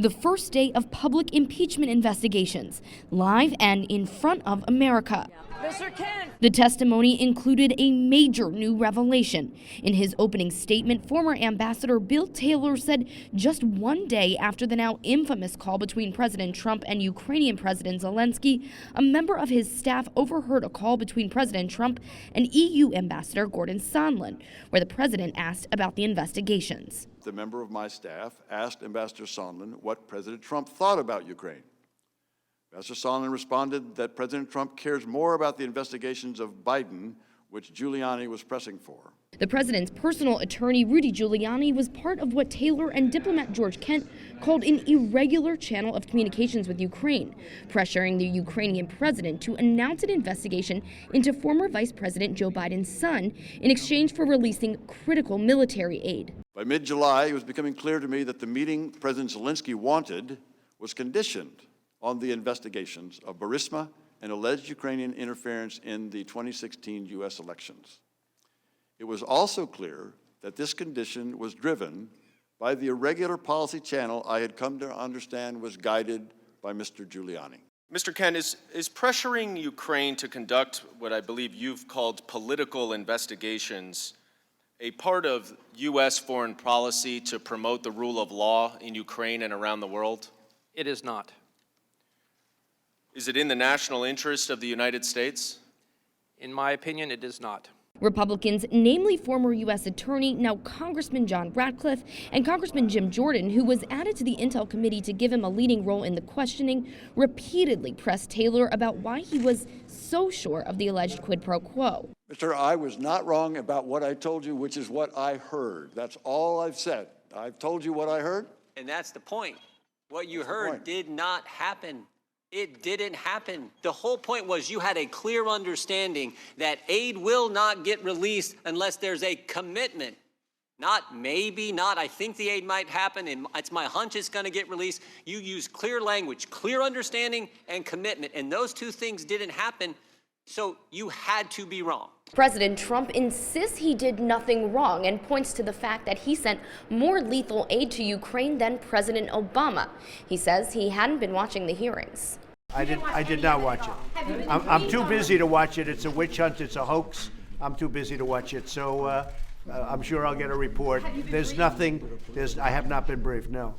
the first day of public impeachment investigations, live and in front of America. Mr. Kent. The testimony included a major new revelation. In his opening statement, former Ambassador Bill Taylor said just one day after the now infamous call between President Trump and Ukrainian President Zelensky, a member of his staff overheard a call between President Trump and EU Ambassador Gordon Sondland, where the president asked about the investigations. The member of my staff asked Ambassador Sondland what President Trump thought about Ukraine. Ambassador Sondland responded that President Trump cares more about the investigations of Biden, which Giuliani was pressing for. The president's personal attorney, Rudy Giuliani, was part of what Taylor and diplomat George Kent called an irregular channel of communications with Ukraine, pressuring the Ukrainian president to announce an investigation into former Vice President Joe Biden's son in exchange for releasing critical military aid. By mid-July, it was becoming clear to me that the meeting President Zelensky wanted was conditioned on the investigations of Burisma and alleged Ukrainian interference in the 2016 U.S. elections. It was also clear that this condition was driven by the irregular policy channel I had come to understand was guided by Mr. Giuliani. Mr. Kent, is pressuring Ukraine to conduct what I believe you've called political investigations a part of U.S. foreign policy to promote the rule of law in Ukraine and around the world? It is not. Is it in the national interest of the United States? In my opinion, it is not. Republicans, namely former U.S. Attorney, now Congressman John Ratcliffe, and Congressman Jim Jordan, who was added to the Intel Committee to give him a leading role in the questioning, repeatedly pressed Taylor about why he was so sure of the alleged quid pro quo. Mr. I was not wrong about what I told you, which is what I heard. That's all I've said. I've told you what I heard. And that's the point. What you heard did not happen. It didn't happen. The whole point was you had a clear understanding that aid will not get released unless there's a commitment. Not maybe, not I think the aid might happen, and it's my hunch it's going to get released. You use clear language, clear understanding, and commitment. And those two things didn't happen, so you had to be wrong. President Trump insists he did nothing wrong and points to the fact that he sent more lethal aid to Ukraine than President Obama. He says he hadn't been watching the hearings. I did not watch it. I'm too busy to watch it. It's a witch hunt. It's a hoax. I'm too busy to watch it. So I'm sure I'll get a report. There's nothing. I have not been briefed, no.